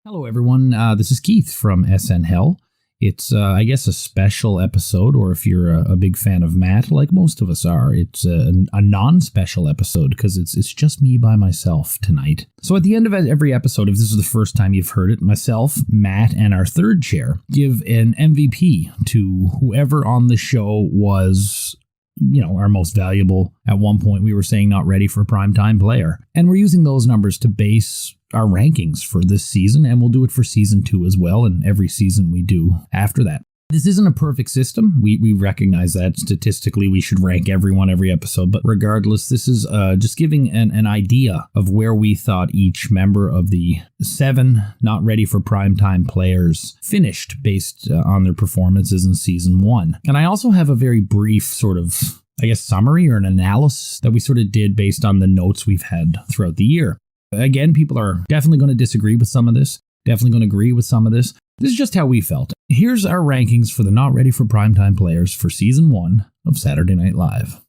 Hello, everyone. This is Keith from SNHell. It's, I guess, a special episode, or if you're a big fan of Matt, like most of us are, it's a non-special episode because it's just me by myself tonight. So at the end of every episode, if this is the first time you've heard it, myself, Matt, and our third chair give an MVP to whoever on the show was, our most valuable. At one point, we were saying not ready for a primetime player. And we're using those numbers to base our rankings for this season, and we'll do it for season 2 as well, and every season we do after that. This isn't a perfect system. We recognize that statistically we should rank everyone every episode, but regardless, this is just giving an idea of where we thought each member of the 7 not ready for primetime players finished based on their performances in season 1. And I also have a very brief sort of, summary or an analysis that we sort of did based on the notes we've had throughout the year. Again, people are definitely going to disagree with some of this, definitely going to agree with some of this. This is just how we felt. Here's our rankings for the not ready for primetime players for season 1 of Saturday Night Live.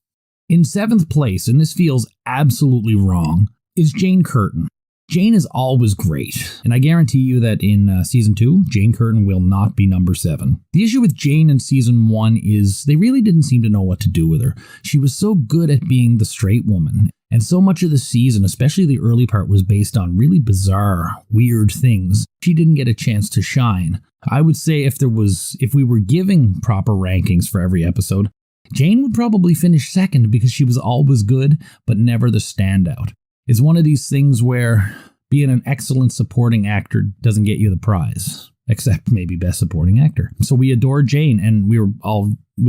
In 7th place, and this feels absolutely wrong, is Jane Curtin. Jane is always great, and I guarantee you that in season 2, Jane Curtin will not be number 7. The issue with Jane in season 1 is they really didn't seem to know what to do with her. She was so good at being the straight woman, and so much of the season, especially the early part, was based on really bizarre, weird things. She didn't get a chance to shine. I would say if we were giving proper rankings for every episode, Jane would probably finish 2nd because she was always good, but never the standout. It's one of these things where being an excellent supporting actor doesn't get you the prize, except maybe best supporting actor. So we adore Jane, and we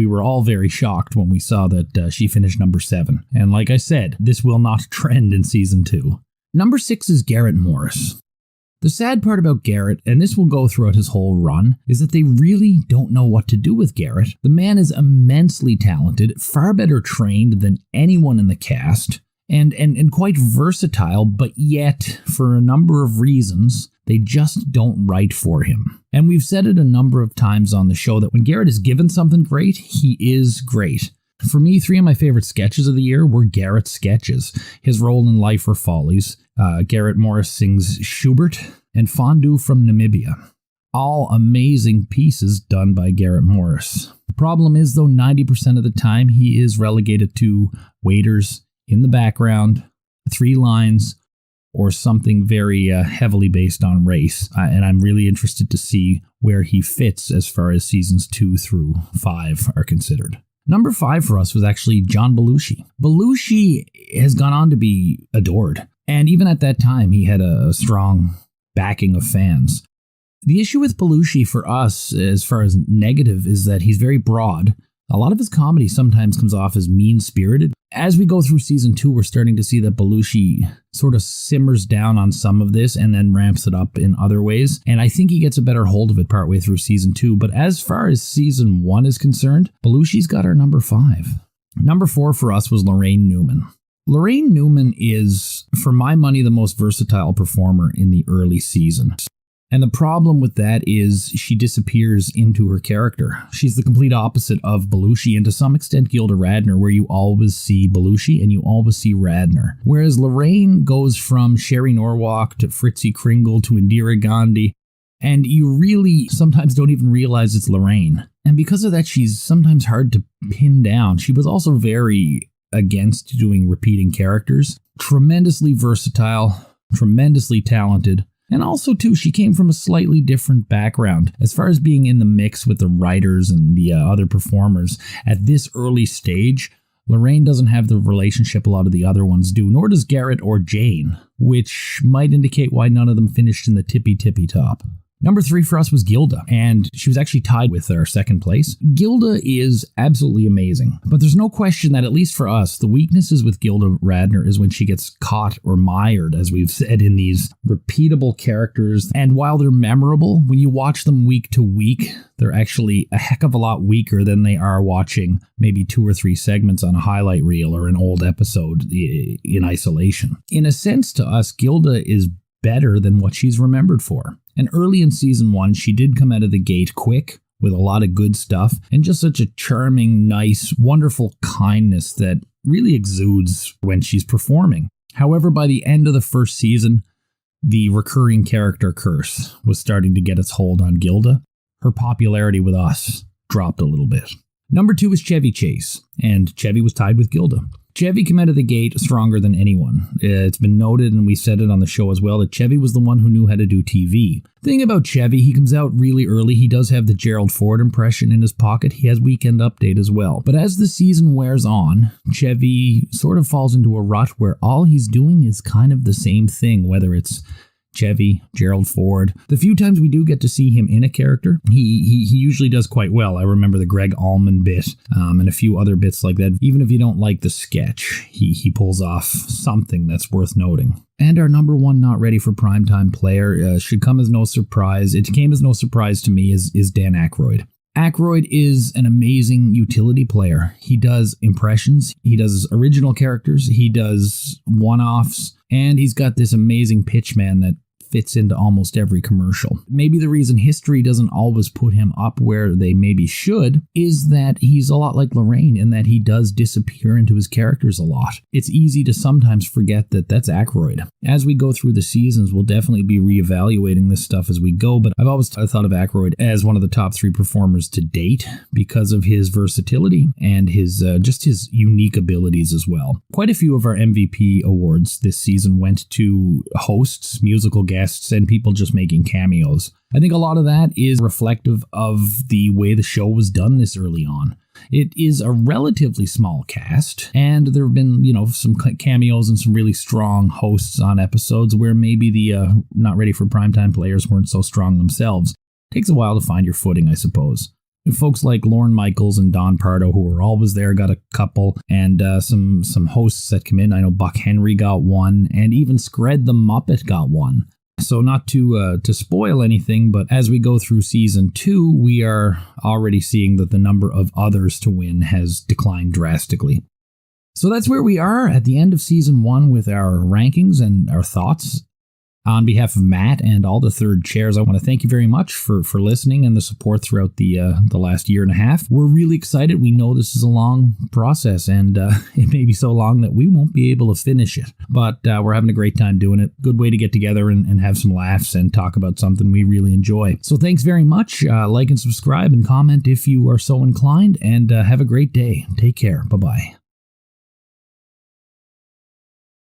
were all very shocked when we saw that she finished number 7. And like I said, this will not trend in season 2. Number 6 is Garrett Morris. The sad part about Garrett, and this will go throughout his whole run, is that they really don't know what to do with Garrett. The man is immensely talented, far better trained than anyone in the cast, and quite versatile, but yet, for a number of reasons, they just don't write for him. And we've said it a number of times on the show that when Garrett is given something great, he is great. For me, 3 of my favorite sketches of the year were Garrett's sketches. His role in Life or Follies, Garrett Morris sings Schubert, and Fondue from Namibia. All amazing pieces done by Garrett Morris. The problem is, though, 90% of the time he is relegated to waiters in the background, 3 lines, or something very heavily based on race. And I'm really interested to see where he fits as far as seasons 2 through 5 are considered. Number 5 for us was actually John Belushi. Belushi has gone on to be adored. And even at that time, he had a strong backing of fans. The issue with Belushi for us, as far as negative, is that he's very broad. A lot of his comedy sometimes comes off as mean-spirited. As we go through season 2, we're starting to see that Belushi sort of simmers down on some of this and then ramps it up in other ways. And I think he gets a better hold of it partway through season 2. But as far as season 1 is concerned, Belushi's got our number 5. Number 4 for us was Lorraine Newman. Lorraine Newman is, for my money, the most versatile performer in the early season. And the problem with that is she disappears into her character. She's the complete opposite of Belushi, and to some extent Gilda Radner, where you always see Belushi and you always see Radner. Whereas Lorraine goes from Sherry Norwalk to Fritzi Kringle to Indira Gandhi, and you really sometimes don't even realize it's Lorraine. And because of that, she's sometimes hard to pin down. She was also very against doing repeating characters. Tremendously versatile, tremendously talented. And also, too, she came from a slightly different background. As far as being in the mix with the writers and the other performers, at this early stage, Lorraine doesn't have the relationship a lot of the other ones do, nor does Garrett or Jane, which might indicate why none of them finished in the tippy top. Number 3 for us was Gilda, and she was actually tied with our 2nd place. Gilda is absolutely amazing, but there's no question that, at least for us, the weaknesses with Gilda Radner is when she gets caught or mired, as we've said, in these repeatable characters. And while they're memorable, when you watch them week to week, they're actually a heck of a lot weaker than they are watching maybe 2 or 3 segments on a highlight reel or an old episode in isolation. In a sense, to us, Gilda is better than what she's remembered for. And early in season 1, she did come out of the gate quick with a lot of good stuff and just such a charming, nice, wonderful kindness that really exudes when she's performing. However, by the end of the first season, The recurring character curse was starting to get its hold on Gilda. Her popularity with us dropped a little bit. Number 2 is Chevy Chase, and Chevy was tied with Gilda. Chevy came out of the gate stronger than anyone. It's been noted, and we said it on the show as well, that Chevy was the one who knew how to do TV. Thing about Chevy, he comes out really early. He does have the Gerald Ford impression in his pocket. He has Weekend Update as well. But as the season wears on, Chevy sort of falls into a rut where all he's doing is kind of the same thing, whether it's Chevy, Gerald Ford. The few times we do get to see him in a character, he usually does quite well. I remember the Greg Allman bit and a few other bits like that. Even if you don't like the sketch, he pulls off something that's worth noting. And our number 1 not ready for primetime player should come as no surprise. It came as no surprise to me is Dan Aykroyd. Aykroyd is an amazing utility player. He does impressions, he does original characters, he does one-offs, and he's got this amazing pitchman that fits into almost every commercial. Maybe the reason history doesn't always put him up where they maybe should is that he's a lot like Lorraine in that he does disappear into his characters a lot. It's easy to sometimes forget that that's Aykroyd. As we go through the seasons, we'll definitely be reevaluating this stuff as we go, but I've always thought of Aykroyd as one of the top 3 performers to date because of his versatility and his just his unique abilities as well. Quite a few of our MVP awards this season went to hosts, musical guests, and people just making cameos. I think a lot of that is reflective of the way the show was done this early on. It is a relatively small cast, and there have been, some cameos and some really strong hosts on episodes where maybe the not ready for primetime players weren't so strong themselves. It takes a while to find your footing, I suppose. Folks like Lorne Michaels and Don Pardo, who were always there, got a couple, and some hosts that come in. I know Buck Henry got one, and even Scred the Muppet got one. So not to spoil anything, but as we go through season 2, we are already seeing that the number of others to win has declined drastically. So that's where we are at the end of season 1 with our rankings and our thoughts. On behalf of Matt and all the third chairs, I want to thank you very much for listening and the support throughout the last year and a half. We're really excited. We know this is a long process, and it may be so long that we won't be able to finish it. But we're having a great time doing it. Good way to get together and have some laughs and talk about something we really enjoy. So thanks very much. Like and subscribe and comment if you are so inclined, and have a great day. Take care. Bye-bye.